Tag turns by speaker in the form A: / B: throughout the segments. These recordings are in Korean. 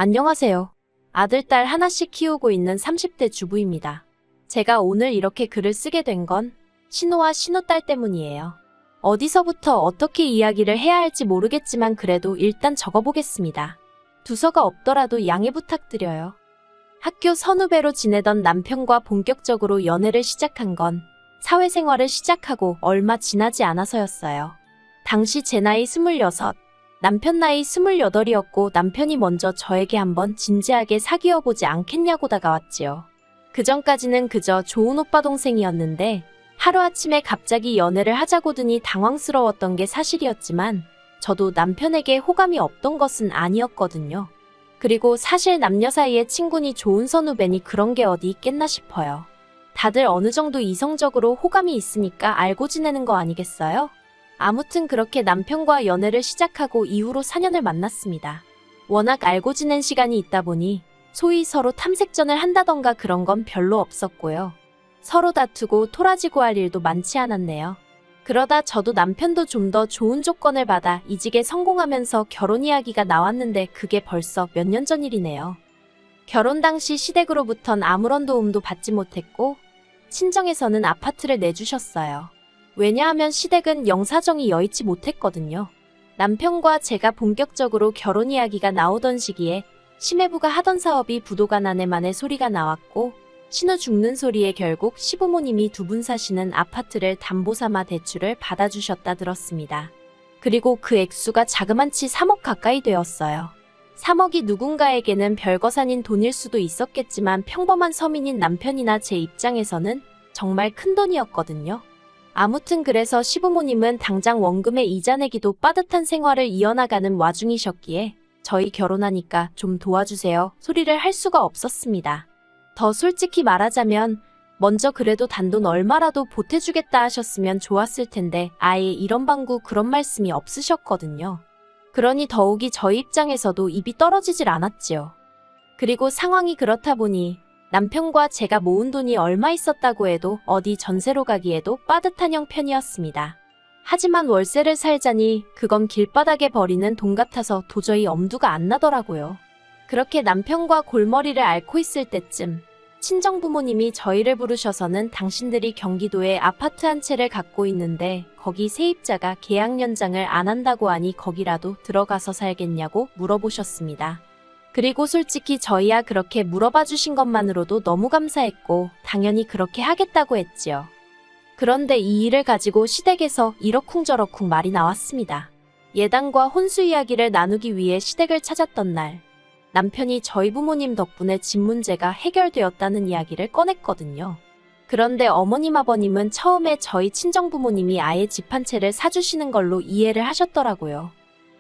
A: 안녕하세요. 아들, 딸 하나씩 키우고 있는 30대 주부입니다. 제가 오늘 이렇게 글을 쓰게 된 건 신우와 신우딸 때문이에요. 어디서부터 어떻게 이야기를 해야 할지 모르겠지만 그래도 일단 적어보겠습니다. 두서가 없더라도 양해 부탁드려요. 학교 선후배로 지내던 남편과 본격적으로 연애를 시작한 건 사회생활을 시작하고 얼마 지나지 않아서였어요. 당시 제 나이 26, 남편 나이 28이었고 남편이 먼저 저에게 한번 진지하게 사귀어보지 않겠냐고 다가왔지요. 그전까지는 그저 좋은 오빠 동생이었는데 하루아침에 갑자기 연애를 하자고 드니 당황스러웠던 게 사실이었지만 저도 남편에게 호감이 없던 것은 아니었거든요. 그리고 사실 남녀 사이에 친분이 좋은 선후배니 그런 게 어디 있겠나 싶어요. 다들 어느 정도 이성적으로 호감이 있으니까 알고 지내는 거 아니겠어요? 아무튼 그렇게 남편과 연애를 시작하고 이후로 4년을 만났습니다. 워낙 알고 지낸 시간이 있다 보니 소위 서로 탐색전을 한다던가 그런 건 별로 없었고요. 서로 다투고 토라지고 할 일도 많지 않았네요. 그러다 저도 남편도 좀 더 좋은 조건을 받아 이직에 성공하면서 결혼 이야기가 나왔는데 그게 벌써 몇 년 전 일이네요. 결혼 당시 시댁으로부턴 아무런 도움도 받지 못했고 친정에서는 아파트를 내주셨어요. 왜냐하면 시댁은 영사정이 여의치 못했거든요. 남편과 제가 본격적으로 결혼 이야기가 나오던 시기에 시매부가 하던 사업이 부도가 나네 마네 소리가 나왔고 신우 죽는 소리에 결국 시부모님이 두 분 사시는 아파트를 담보 삼아 대출을 받아주셨다 들었습니다. 그리고 그 액수가 자그만치 3억 가까이 되었어요. 3억이 누군가에게는 별것 아닌 돈일 수도 있었겠지만 평범한 서민인 남편이나 제 입장에서는 정말 큰 돈이었거든요. 아무튼 그래서 시부모님은 당장 원금에 이자 내기도 빠듯한 생활을 이어나가는 와중이셨기에 저희 결혼하니까 좀 도와주세요 소리를 할 수가 없었습니다. 더 솔직히 말하자면 먼저 그래도 단돈 얼마라도 보태주겠다 하셨으면 좋았을 텐데 아예 이런 방구 그런 말씀이 없으셨거든요. 그러니 더욱이 저희 입장에서도 입이 떨어지질 않았지요. 그리고 상황이 그렇다 보니 남편과 제가 모은 돈이 얼마 있었다고 해도 어디 전세로 가기에도 빠듯한 형편이었습니다. 하지만 월세를 살자니 그건 길바닥에 버리는 돈 같아서 도저히 엄두가 안 나더라고요. 그렇게 남편과 골머리를 앓고 있을 때쯤 친정부모님이 저희를 부르셔서는 당신들이 경기도에 아파트 한 채를 갖고 있는데 거기 세입자가 계약 연장을 안 한다고 하니 거기라도 들어가서 살겠냐고 물어보셨습니다. 그리고 솔직히 저희야 그렇게 물어봐 주신 것만으로도 너무 감사했고 당연히 그렇게 하겠다고 했지요. 그런데 이 일을 가지고 시댁에서 이러쿵저러쿵 말이 나왔습니다. 예단과 혼수 이야기를 나누기 위해 시댁을 찾았던 날 남편이 저희 부모님 덕분에 집 문제가 해결되었다는 이야기를 꺼냈거든요. 그런데 어머님 아버님은 처음에 저희 친정부모님이 아예 집 한 채를 사주시는 걸로 이해를 하셨더라고요.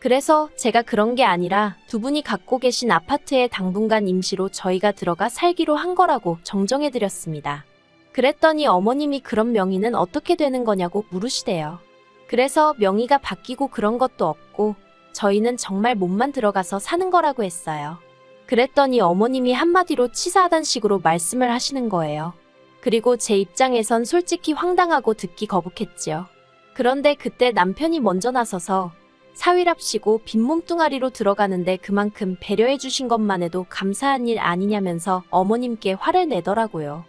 A: 그래서 제가 그런 게 아니라 두 분이 갖고 계신 아파트에 당분간 임시로 저희가 들어가 살기로 한 거라고 정정해드렸습니다. 그랬더니 어머님이 그런 명의는 어떻게 되는 거냐고 물으시대요. 그래서 명의가 바뀌고 그런 것도 없고 저희는 정말 몸만 들어가서 사는 거라고 했어요. 그랬더니 어머님이 한마디로 치사하단 식으로 말씀을 하시는 거예요. 그리고 제 입장에선 솔직히 황당하고 듣기 거북했지요. 그런데 그때 남편이 먼저 나서서 사위랍시고 빈몸뚱아리로 들어가는데 그만큼 배려해 주신 것만 해도 감사한 일 아니냐면서 어머님께 화를 내더라고요.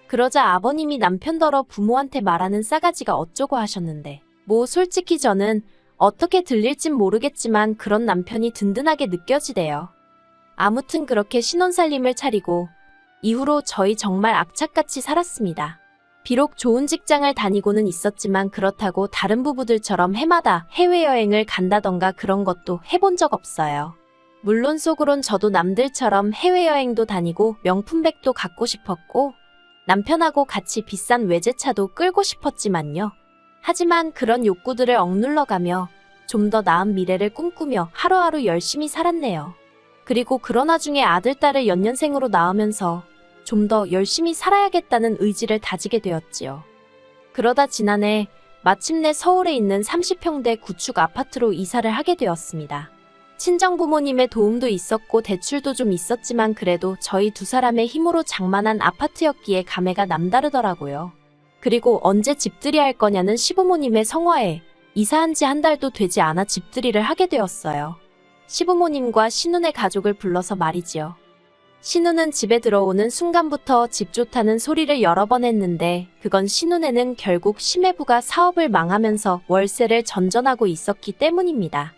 A: 그러자 아버님이 남편더러 부모한테 말하는 싸가지가 어쩌고 하셨는데 뭐 솔직히 저는 어떻게 들릴진 모르겠지만 그런 남편이 든든하게 느껴지대요. 아무튼 그렇게 신혼살림을 차리고 이후로 저희 정말 악착같이 살았습니다. 비록 좋은 직장을 다니고는 있었지만 그렇다고 다른 부부들처럼 해마다 해외여행을 간다던가 그런 것도 해본 적 없어요. 물론 속으론 저도 남들처럼 해외여행도 다니고 명품백도 갖고 싶었고 남편하고 같이 비싼 외제차도 끌고 싶었지만요. 하지만 그런 욕구들을 억눌러가며 좀 더 나은 미래를 꿈꾸며 하루하루 열심히 살았네요. 그리고 그런 와중에 아들, 딸을 연년생으로 낳으면서 좀 더 열심히 살아야겠다는 의지를 다지게 되었지요. 그러다 지난해 마침내 서울에 있는 30평대 구축 아파트로 이사를 하게 되었습니다. 친정부모님의 도움도 있었고 대출도 좀 있었지만 그래도 저희 두 사람의 힘으로 장만한 아파트였기에 감회가 남다르더라고요. 그리고 언제 집들이 할 거냐는 시부모님의 성화에 이사한 지 한 달도 되지 않아 집들이를 하게 되었어요. 시부모님과 신우네 가족을 불러서 말이지요. 신우는 집에 들어오는 순간부터 집 좋다는 소리를 여러 번 했는데 그건 신우네는 결국 심해부가 사업을 망하면서 월세를 전전하고 있었기 때문입니다.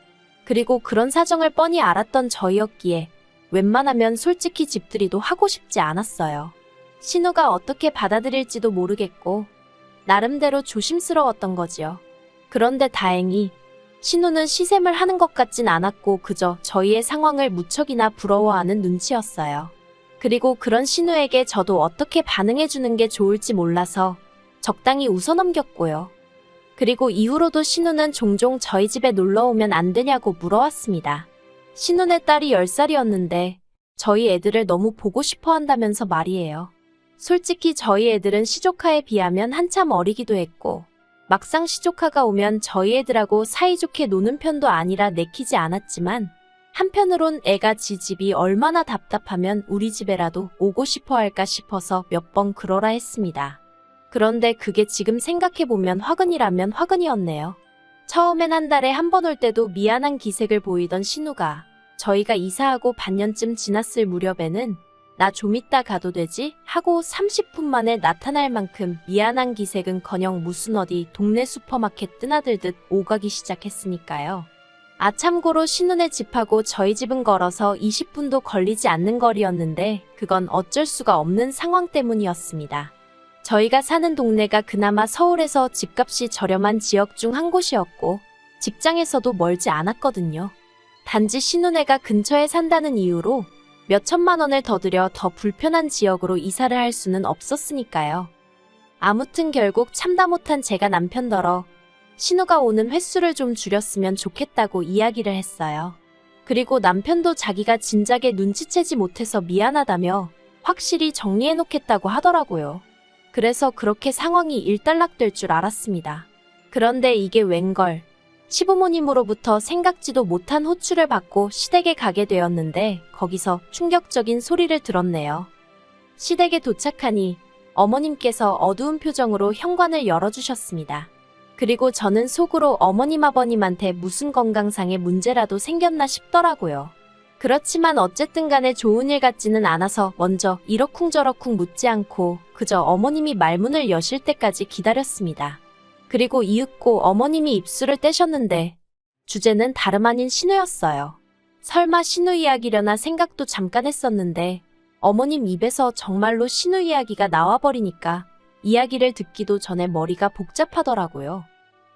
A: 그리고 그런 사정을 뻔히 알았던 저희였기에 웬만하면 솔직히 집들이도 하고 싶지 않았어요. 신우가 어떻게 받아들일지도 모르겠고 나름대로 조심스러웠던 거지요. 그런데 다행히 신우는 시샘을 하는 것 같진 않았고 그저 저희의 상황을 무척이나 부러워하는 눈치였어요. 그리고 그런 신우에게 저도 어떻게 반응해주는 게 좋을지 몰라서 적당히 웃어넘겼고요. 그리고 이후로도 신우는 종종 저희 집에 놀러오면 안 되냐고 물어왔습니다. 신우네 딸이 10살이었는데 저희 애들을 너무 보고 싶어 한다면서 말이에요. 솔직히 저희 애들은 시조카에 비하면 한참 어리기도 했고 막상 시조카가 오면 저희 애들하고 사이좋게 노는 편도 아니라 내키지 않았지만 한편으론 애가 지 집이 얼마나 답답하면 우리 집에라도 오고 싶어 할까 싶어서 몇 번 그러라 했습니다. 그런데 그게 지금 생각해보면 화근이라면 화근이었네요. 처음엔 한 달에 한 번 올 때도 미안한 기색을 보이던 신우가 저희가 이사하고 반년쯤 지났을 무렵에는 나 좀 이따 가도 되지? 하고 30분 만에 나타날 만큼 미안한 기색은커녕 무슨 어디 동네 슈퍼마켓 뜨나들듯 오가기 시작했으니까요. 참고로 신우네 집하고 저희 집은 걸어서 20분도 걸리지 않는 거리였는데 그건 어쩔 수가 없는 상황 때문이었습니다. 저희가 사는 동네가 그나마 서울에서 집값이 저렴한 지역 중 한 곳이었고 직장에서도 멀지 않았거든요. 단지 신우네가 근처에 산다는 이유로 몇 천만 원을 더 들여 더 불편한 지역으로 이사를 할 수는 없었으니까요. 아무튼 결국 참다 못한 제가 남편더러 신우가 오는 횟수를 좀 줄였으면 좋겠다고 이야기를 했어요. 그리고 남편도 자기가 진작에 눈치채지 못해서 미안하다며 확실히 정리해놓겠다고 하더라고요. 그래서 그렇게 상황이 일단락될 줄 알았습니다. 그런데 이게 웬걸. 시부모님으로부터 생각지도 못한 호출을 받고 시댁에 가게 되었는데 거기서 충격적인 소리를 들었네요. 시댁에 도착하니 어머님께서 어두운 표정으로 현관을 열어주셨습니다. 그리고 저는 속으로 어머님 아버님한테 무슨 건강상의 문제라도 생겼나 싶더라고요. 그렇지만 어쨌든 간에 좋은 일 같지는 않아서 먼저 이러쿵저러쿵 묻지 않고 그저 어머님이 말문을 여실 때까지 기다렸습니다. 그리고 이윽고 어머님이 입술을 떼셨는데 주제는 다름 아닌 신우였어요. 설마 신우 이야기려나 생각도 잠깐 했었는데 어머님 입에서 정말로 신우 이야기가 나와버리니까 이야기를 듣기도 전에 머리가 복잡하더라고요.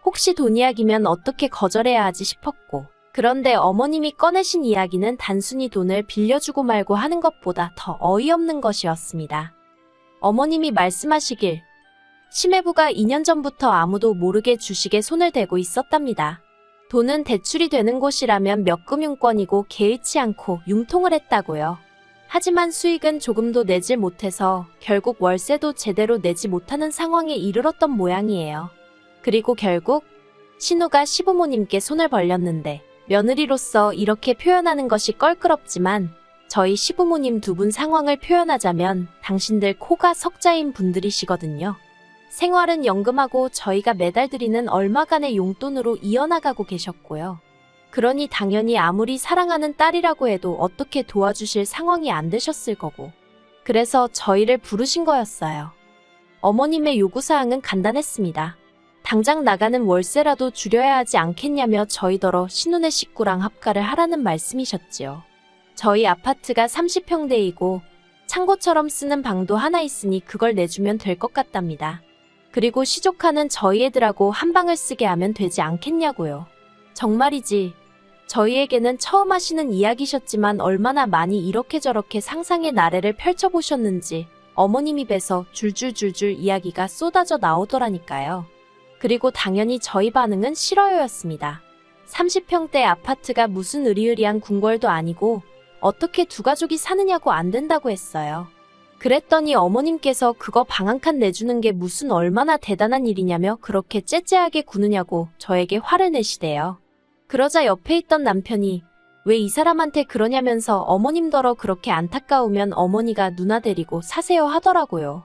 A: 혹시 돈 이야기면 어떻게 거절해야 하지 싶었고 그런데 어머님이 꺼내신 이야기는 단순히 돈을 빌려주고 말고 하는 것보다 더 어이없는 것이었습니다. 어머님이 말씀하시길 심해부가 2년 전부터 아무도 모르게 주식에 손을 대고 있었답니다. 돈은 대출이 되는 곳이라면 몇 금융권이고 개의치 않고 융통을 했다고요. 하지만 수익은 조금도 내질 못해서 결국 월세도 제대로 내지 못하는 상황에 이르렀던 모양이에요. 그리고 결국 신우가 시부모님께 손을 벌렸는데 며느리로서 이렇게 표현하는 것이 껄끄럽지만 저희 시부모님 두 분 상황을 표현하자면 당신들 코가 석자인 분들이시거든요. 생활은 연금하고 저희가 매달 드리는 얼마간의 용돈으로 이어나가고 계셨고요. 그러니 당연히 아무리 사랑하는 딸이라고 해도 어떻게 도와주실 상황이 안 되셨을 거고 그래서 저희를 부르신 거였어요. 어머님의 요구사항은 간단했습니다. 당장 나가는 월세라도 줄여야 하지 않겠냐며 저희더러 신우네 식구랑 합가를 하라는 말씀이셨지요. 저희 아파트가 30평대이고 창고처럼 쓰는 방도 하나 있으니 그걸 내주면 될 것 같답니다. 그리고 시조카는 저희 애들하고 한 방을 쓰게 하면 되지 않겠냐고요. 정말이지. 저희에게는 처음 하시는 이야기셨지만 얼마나 많이 이렇게 저렇게 상상의 나래를 펼쳐보셨는지 어머님 입에서 줄줄줄줄 이야기가 쏟아져 나오더라니까요. 그리고 당연히 저희 반응은 싫어요였습니다. 30평대 아파트가 무슨 으리으리한 궁궐도 아니고 어떻게 두 가족이 사느냐고 안 된다고 했어요. 그랬더니 어머님께서 그거 방 한 칸 내주는 게 무슨 얼마나 대단한 일이냐며 그렇게 째째하게 구느냐고 저에게 화를 내시대요. 그러자 옆에 있던 남편이 왜 이 사람한테 그러냐면서 어머님더러 그렇게 안타까우면 어머니가 누나 데리고 사세요 하더라고요.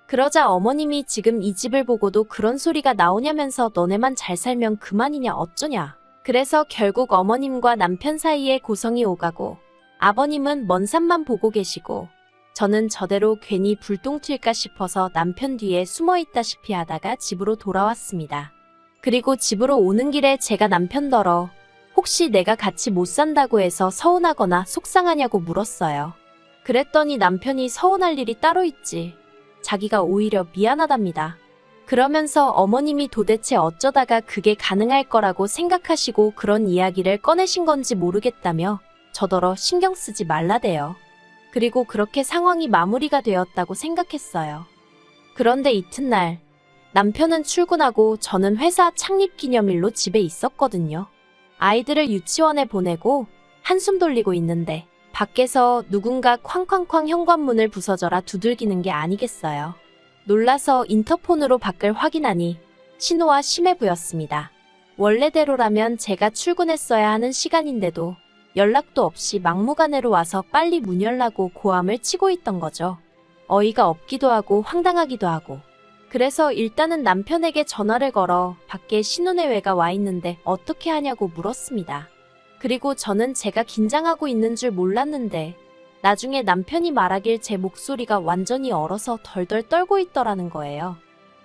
A: 그러자 어머님이 지금 이 집을 보고도 그런 소리가 나오냐면서 너네만 잘 살면 그만이냐 어쩌냐. 그래서 결국 어머님과 남편 사이에 고성이 오가고 아버님은 먼 산만 보고 계시고 저는 저대로 괜히 불똥 튈까 싶어서 남편 뒤에 숨어 있다시피 하다가 집으로 돌아왔습니다. 그리고 집으로 오는 길에 제가 남편더러 혹시 내가 같이 못 산다고 해서 서운하거나 속상하냐고 물었어요. 그랬더니 남편이 서운할 일이 따로 있지. 자기가 오히려 미안하답니다. 그러면서 어머님이 도대체 어쩌다가 그게 가능할 거라고 생각하시고 그런 이야기를 꺼내신 건지 모르겠다며 저더러 신경 쓰지 말라대요. 그리고 그렇게 상황이 마무리가 되었다고 생각했어요. 그런데 이튿날 남편은 출근하고 저는 회사 창립 기념일로 집에 있었거든요. 아이들을 유치원에 보내고 한숨 돌리고 있는데 밖에서 누군가 쾅쾅쾅 현관문을 부서져라 두들기는 게 아니겠어요. 놀라서 인터폰으로 밖을 확인하니 신호와 심해부였습니다. 원래대로라면 제가 출근했어야 하는 시간인데도 연락도 없이 막무가내로 와서 빨리 문 열라고 고함을 치고 있던 거죠. 어이가 없기도 하고 황당하기도 하고. 그래서 일단은 남편에게 전화를 걸어 밖에 신혼여행가 와 있는데 어떻게 하냐고 물었습니다. 그리고 저는 제가 긴장하고 있는 줄 몰랐는데 나중에 남편이 말하길 제 목소리가 완전히 얼어서 덜덜 떨고 있더라는 거예요.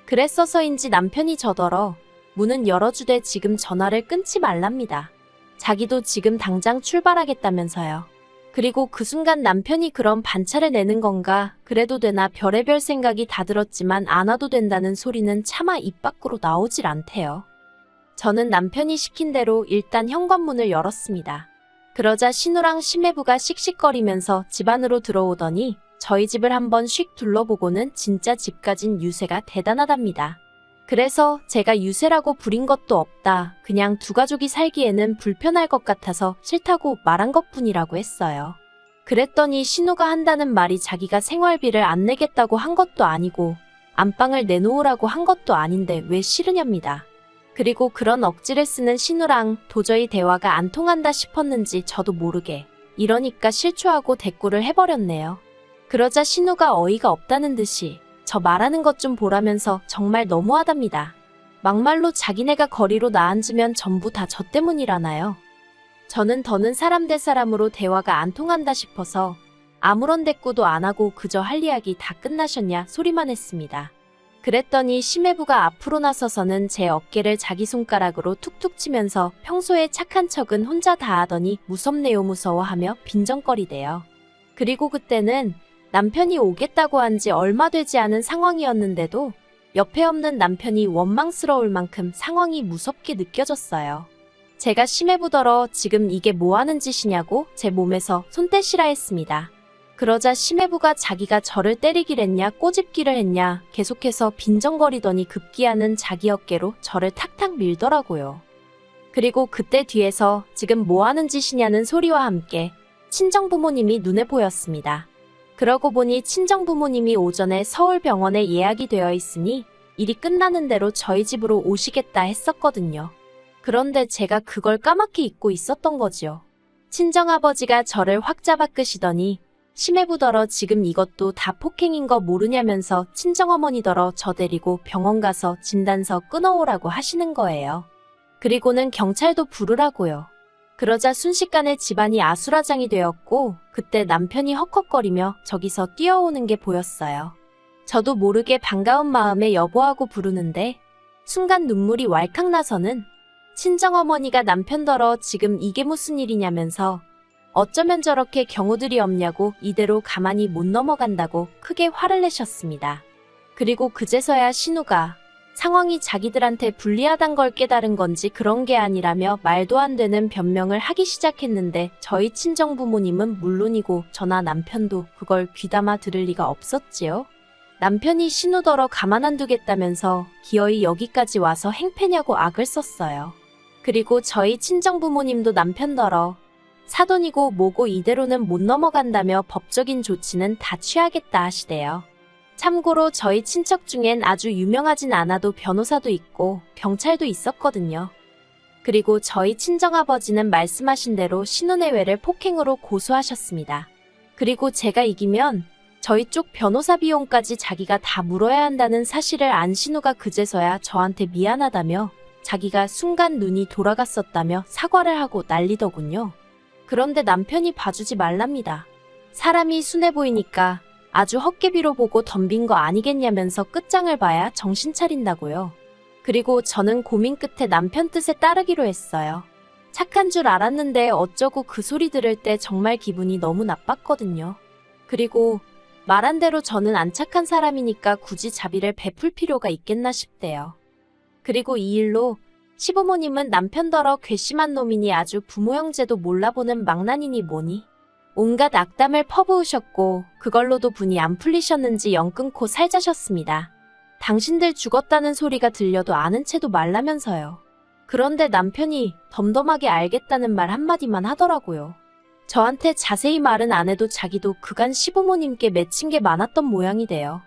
A: 그랬어서인지 남편이 저더러 문은 열어주되 지금 전화를 끊지 말랍니다. 자기도 지금 당장 출발하겠다면서요. 그리고 그 순간 남편이 그런 반차를 내는 건가 그래도 되나 별의별 생각이 다 들었지만 안 와도 된다는 소리는 차마 입 밖으로 나오질 않대요. 저는 남편이 시킨 대로 일단 현관문을 열었습니다. 그러자 신우랑 심해부가 씩씩거리면서 집 안으로 들어오더니 저희 집을 한번 휙 둘러보고는 진짜 집 가진 유세가 대단하답니다. 그래서 제가 유세라고 부린 것도 없다. 그냥 두 가족이 살기에는 불편할 것 같아서 싫다고 말한 것뿐이라고 했어요. 그랬더니 신우가 한다는 말이 자기가 생활비를 안 내겠다고 한 것도 아니고 안방을 내놓으라고 한 것도 아닌데 왜 싫으냐입니다. 그리고 그런 억지를 쓰는 신우랑 도저히 대화가 안 통한다 싶었는지 저도 모르게 이러니까 실추하고 대꾸를 해버렸네요. 그러자 신우가 어이가 없다는 듯이 저 말하는 것 좀 보라면서 정말 너무하답니다. 막말로 자기네가 거리로 나앉으면 전부 다 저 때문이라나요. 저는 더는 사람 대 사람으로 대화가 안 통한다 싶어서 아무런 대꾸도 안 하고 그저 할 이야기 다 끝나셨냐 소리만 했습니다. 그랬더니 심해부가 앞으로 나서서는 제 어깨를 자기 손가락으로 툭툭 치면서 평소에 착한 척은 혼자 다 하더니 무섭네요 무서워하며 빈정거리대요. 그리고 그때는 남편이 오겠다고 한 지 얼마 되지 않은 상황이었는데도 옆에 없는 남편이 원망스러울 만큼 상황이 무섭게 느껴졌어요. 제가 심해부더러 지금 이게 뭐 하는 짓이냐고 제 몸에서 손 떼시라 했습니다. 그러자 심해부가 자기가 저를 때리길 했냐 꼬집기를 했냐 계속해서 빈정거리더니 급기야는 자기 어깨로 저를 탁탁 밀더라고요. 그리고 그때 뒤에서 지금 뭐 하는 짓이냐는 소리와 함께 친정부모님이 눈에 보였습니다. 그러고 보니 친정부모님이 오전에 서울병원에 예약이 되어 있으니 일이 끝나는 대로 저희 집으로 오시겠다 했었거든요. 그런데 제가 그걸 까맣게 잊고 있었던 거지요. 친정아버지가 저를 확 잡아 끄시더니 심해부더러 지금 이것도 다 폭행인 거 모르냐면서 친정어머니더러 저 데리고 병원 가서 진단서 끊어오라고 하시는 거예요. 그리고는 경찰도 부르라고요. 그러자 순식간에 집안이 아수라장이 되었고 그때 남편이 헉헉거리며 저기서 뛰어오는 게 보였어요. 저도 모르게 반가운 마음에 여보하고 부르는데 순간 눈물이 왈칵 나서는 친정어머니가 남편더러 지금 이게 무슨 일이냐면서 어쩌면 저렇게 경우들이 없냐고 이대로 가만히 못 넘어간다고 크게 화를 내셨습니다. 그리고 그제서야 신우가 상황이 자기들한테 불리하단 걸 깨달은 건지 그런 게 아니라며 말도 안 되는 변명을 하기 시작했는데 저희 친정부모님은 물론이고 저나 남편도 그걸 귀담아 들을 리가 없었지요. 남편이 신우더러 가만 안 두겠다면서 기어이 여기까지 와서 행패냐고 악을 썼어요. 그리고 저희 친정부모님도 남편더러 사돈이고 뭐고 이대로는 못 넘어간다며 법적인 조치는 다 취하겠다 하시대요. 참고로 저희 친척 중엔 아주 유명하진 않아도 변호사도 있고 경찰도 있었거든요. 그리고 저희 친정아버지는 말씀하신 대로 신혼예외를 폭행으로 고소하셨습니다. 그리고 제가 이기면 저희 쪽 변호사 비용까지 자기가 다 물어야 한다는 사실을 안 신우가 그제서야 저한테 미안하다며 자기가 순간 눈이 돌아갔었다며 사과를 하고 난리더군요. 그런데 남편이 봐주지 말랍니다. 사람이 순해 보이니까 아주 헛개비로 보고 덤빈 거 아니겠냐면서 끝장을 봐야 정신 차린다고요. 그리고 저는 고민 끝에 남편 뜻에 따르기로 했어요. 착한 줄 알았는데 어쩌고 그 소리 들을 때 정말 기분이 너무 나빴거든요. 그리고 말한 대로 저는 안 착한 사람이니까 굳이 자비를 베풀 필요가 있겠나 싶대요. 그리고 이 일로 시부모님은 남편더러 괘씸한 놈이니 아주 부모 형제도 몰라보는 망나니니 뭐니 온갖 악담을 퍼부으셨고 그걸로도 분이 안 풀리셨는지 영 끊고 살자셨습니다. 당신들 죽었다는 소리가 들려도 아는 채도 말라면서요. 그런데 남편이 덤덤하게 알겠다는 말 한마디만 하더라고요. 저한테 자세히 말은 안 해도 자기도 그간 시부모님께 맺힌 게 많았던 모양이 돼요.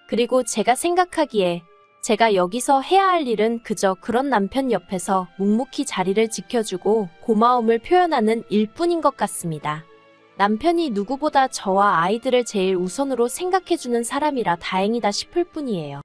A: 그리고 제가 생각하기에 제가 여기서 해야 할 일은 그저 그런 남편 옆에서 묵묵히 자리를 지켜주고 고마움을 표현하는 일뿐인 것 같습니다. 남편이 누구보다 저와 아이들을 제일 우선으로 생각해주는 사람이라 다행이다 싶을 뿐이에요.